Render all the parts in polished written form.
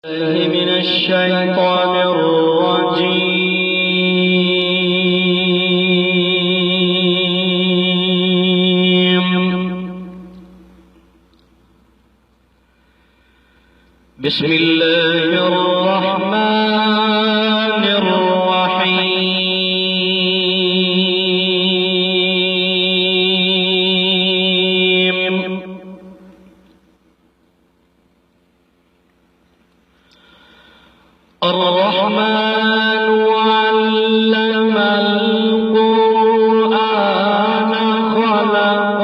من الشيطان الرجيم. بسم الله الرحمن الرحيم. الرحمن علم القرآن خلق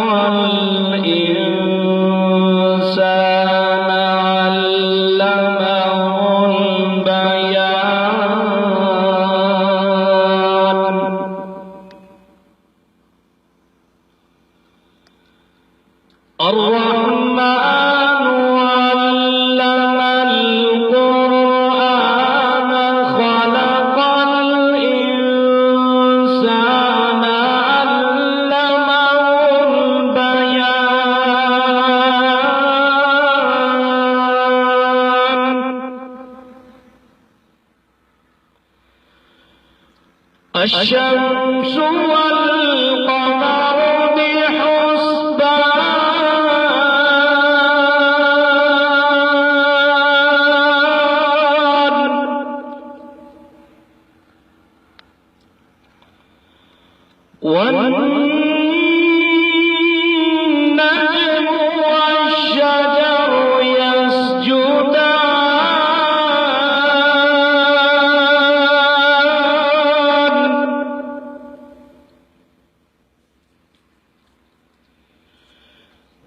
الإنسان علمه البيان. الرحمن علم القرآن خلق الإنسان علمه البيان. الشمس والقمر بحسبان. والنجم والشجر يسجدان.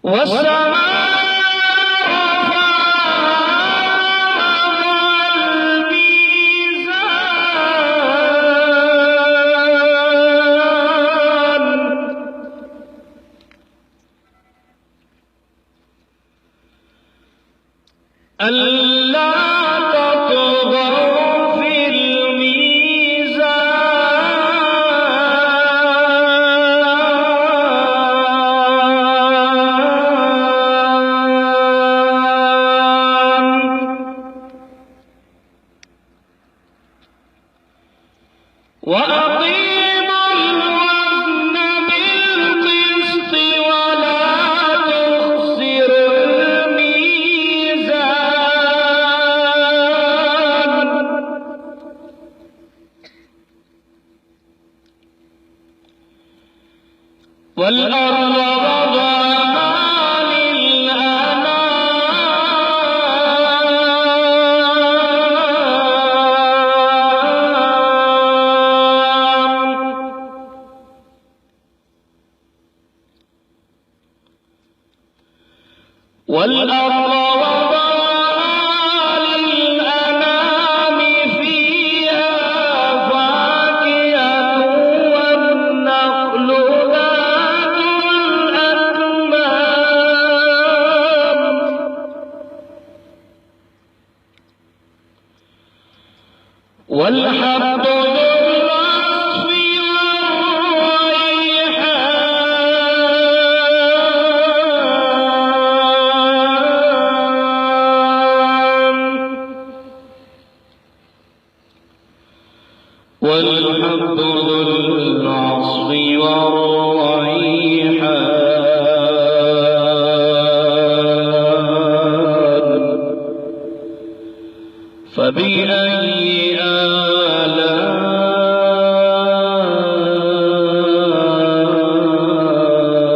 والسماء ألا تطغوا في الميزان. وأقيموا الوزن بالقسط ولا تخسروا الميزان. والأرض وضعها للأنام. والأرض وضعها للأنام فيها فاكهة والنخل ذات الأكمام. والحب ذو العصف والحب ذو العصف والريحان. فبأي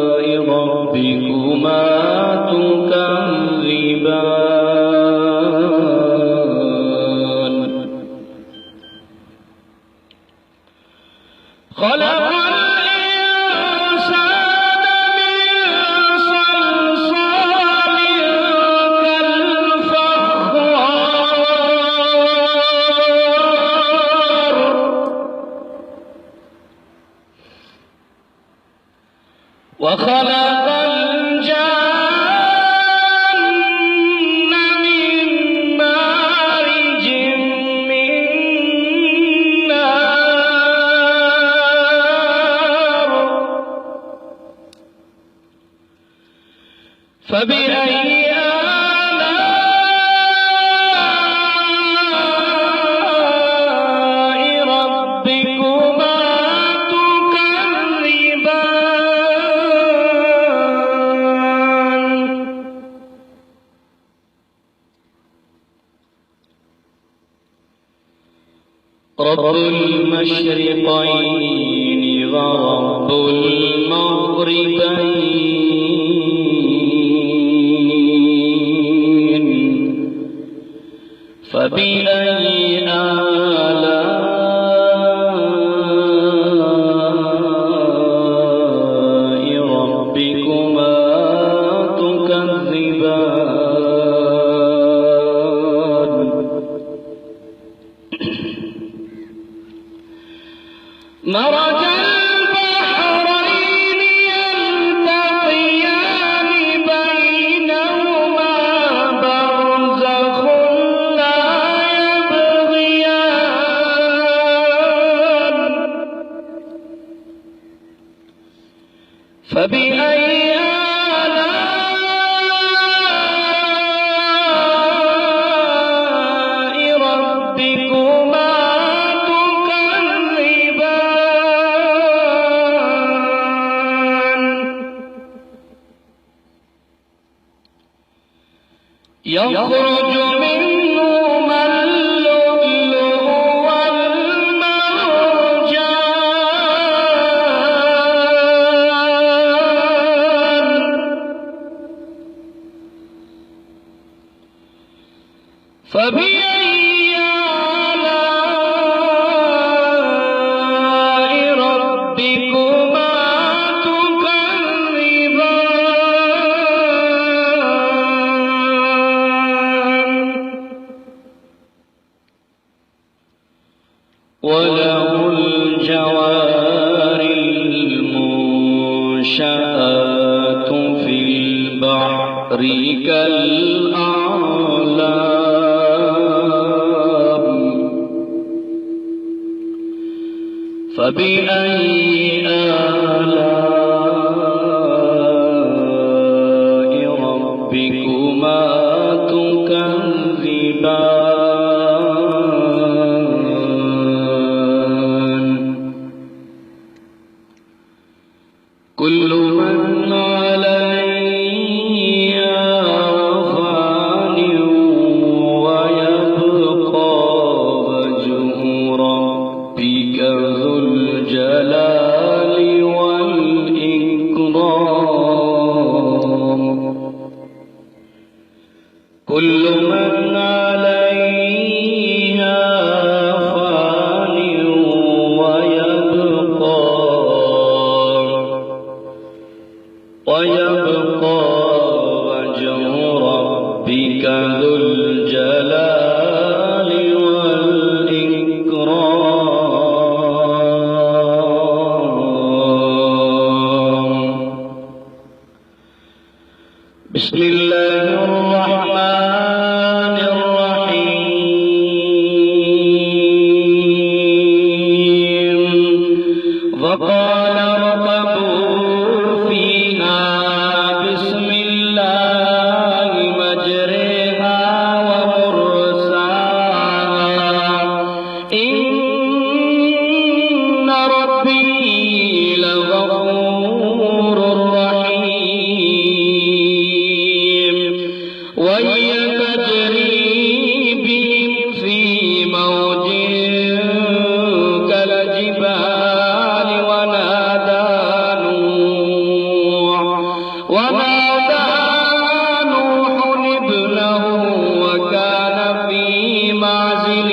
آلاء ربكما تكذبان. خلق الإنسان من صلصال كالفخار. وخلق الجن من مارج من نار. فبأي آلاء رب المشرقين ورب المغربين فبأي آلاء ربكما تكذبان مرج البحرين يلتقيان بينهما برزخ لا يبغيان فبأي آلاء ربكما يخرج منهما اللؤلؤ والمرجان فبأي آلاء ربكما وله الجوار المنشآت في البحر كالأعلام فبأي آلاء ربكما تكذبان كل من عليها فان ويبقى وجه ربك ذو الجلال والإكرام كل من عليها فان ويبقى وجه ربك ذو الجلال والإكرام بسم الله الرحمن الرحيم وقال اركبوا فيها بسم الله مجريها ومرساها إن ربي لغفور رحيم وهي تجري بهم في موج كالجبال ونادى نوح ابنه وكان في معزل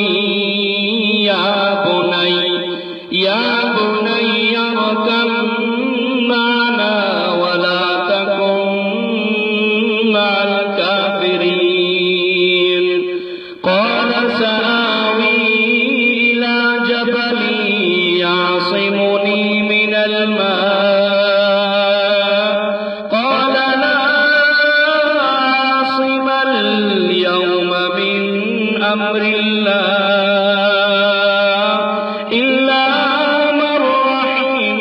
يا بني اركب معنا ولا تكن مع الكافرين قال سآوي إلى جبل يعصمني من الماء قال لا عاصم اليوم من أمر الله إلا من رحم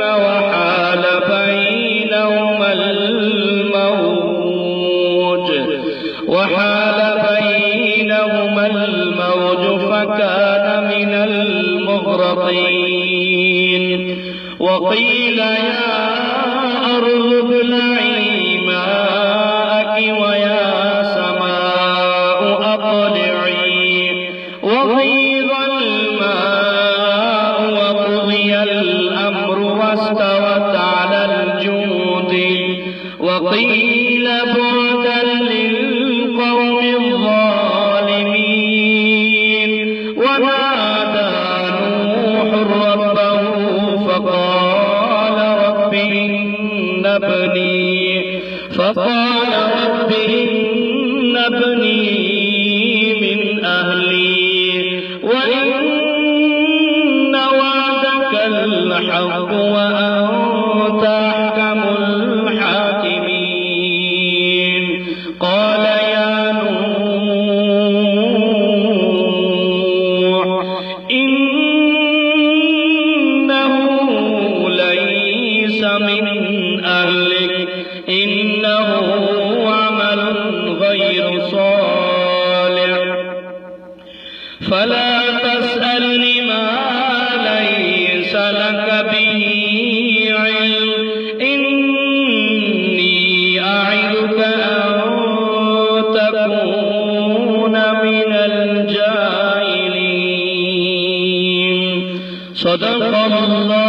وحال بينهما الموج فكان من المغرقين وقيل يا أرض ابلعي ماءك ويا سماء أقلعي وغيض الماء إنه عمل غير صالح فلا تسألني ما ليس لك به علم إني أعظك أن تكون من الجاهلين. صدق الله